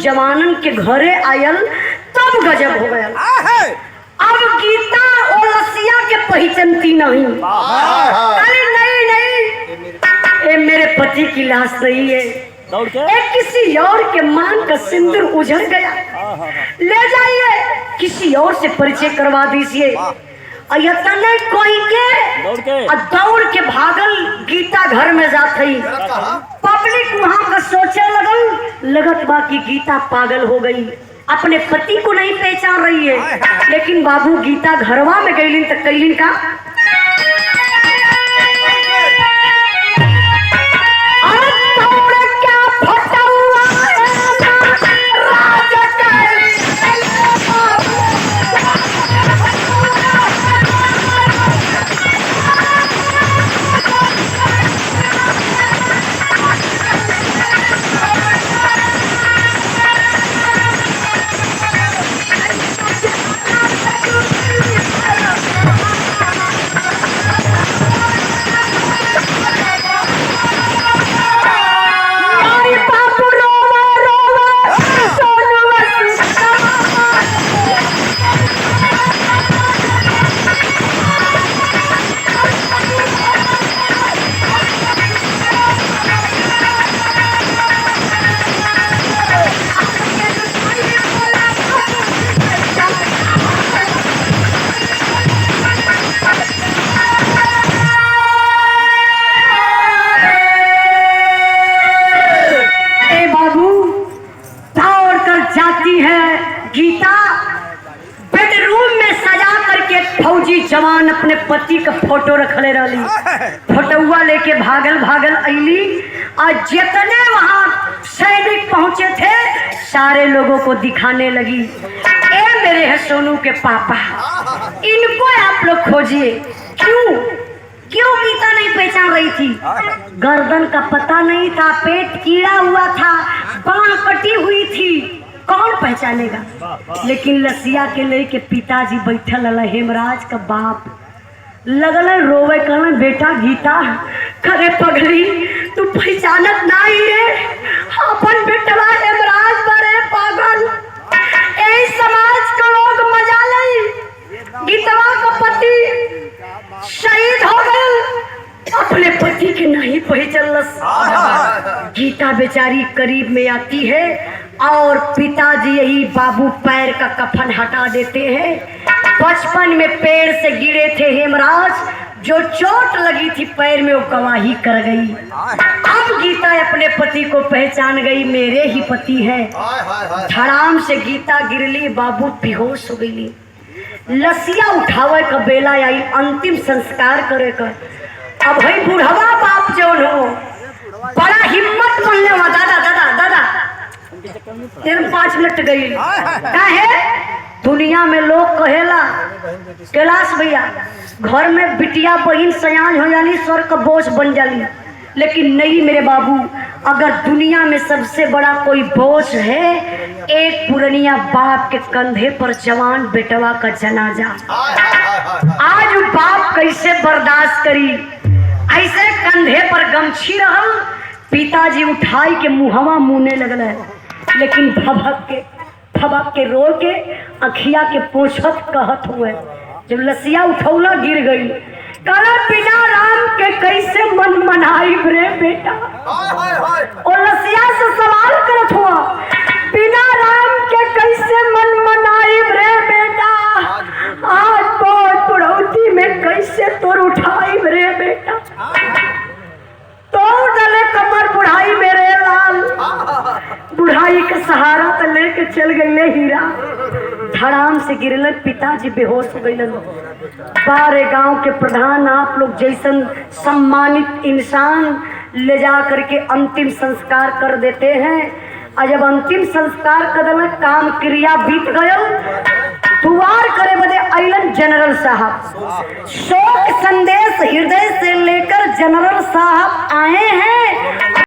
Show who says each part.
Speaker 1: जवानन के घरे आयल तब गजब हो गया। अब गीता और लसिया के पहचानती नहीं। अरे नहीं नहीं, ये मेरे पति की लाश नहीं है, ये किसी और के मान का सिंदूर उजड़ गया, ले जाइए किसी और से परिचय करवा दीजिए। कोई के दौड़ के भागल गीता घर में जात ही। पब्लिक वहां का सोचे लगत बाकी गीता पागल हो गई, अपने पति को नहीं पहचान रही है। लेकिन बाबू गीता घरवा में गईलिन तक कैलिन का जवान अपने पति का फोटो रखले रही। फोटोआ लेके भागल अली और जितने वहां सैनिक पहुंचे थे सारे लोगों को दिखाने लगी, ए मेरे है सोनू के पापा, इनको आप लोग खोजिए। क्यों गीता नहीं पहचान रही थी? गर्दन का पता नहीं था, पेट कीड़ा हुआ था, बांह कटी हुई थी, कौन पहचानेगा? लेकिन लसिया के लेके पिताजी बैठल रहा, हेमराज का बाप लगल रोवे, कहना बेटा गीता, करे पगली तू पहचानत नहीं है, अपन बेटवा हेमराज बड़े पागल, यही समाज के लोग मजा ले, गीतवा का पति शहीद हो गए, अपने पति के नहीं पहचानलस। गीता बेचारी करीब में आती है और पिताजी यही बाबू पैर का कफन हटा देते हैं। बचपन में पेड़ से गिरे थे हेमराज, जो चोट लगी थी पैर में वो गवाही कर गई। अब गीता अपने पति को पहचान गई, मेरे ही पति है। धड़ाम से गीता गिरली, बाबू बेहोश हो गई। लसिया उठावे का बेला आई, अंतिम संस्कार करे का। अब भाई बुढ़वा बाप जो हो बड़ा हिम्मत बोलने हुआ, दादा दादा दादा 5 मिनट गई काहे? दुनिया में लोग कहेला कैलाश भैया घर में बिटिया बहन सयान हो जाली, स्वर का बोझ बन जाली, लेकिन नहीं मेरे बाबू, अगर दुनिया में सबसे बड़ा कोई बोझ है, एक पुरनिया बाप के कंधे पर जवान बेटवा का जनाजा। आज बाप कैसे बर्दाश्त करी? ऐसे कंधे पर गमछी रहल, पिताजी उठाई के मुहवा मुने लगल है, लेकिन भबक के रो के अखिया के पोछत कहत हुए। जब लसिया उठौला गिर गई, कहला बिना राम के कैसे मन मनाई रे बेटा। और लसिया से सवाल करत हुआ, बिना राम के कैसे मन मनाई रे बेटा, आज बहुत बुढ़ौती में कैसे तोर उठाई रे बेटा, तो डले कमर बुढ़ाई मेरे लाल, बुढ़ाई के सहारा तो लेके चल गए हीरा। धड़ाम से गिरलन, पिताजी बेहोश हो गईलन। बारे गांव के प्रधान आप लोग जैसन सम्मानित इंसान ले जा करके अंतिम संस्कार कर देते हैं। और जब अंतिम संस्कार कर काम क्रिया बीत गयल, दुआर करे बदे अइलन जनरल साहब। शोक संदेश हृदय से लेकर जनरल साहब आए हैं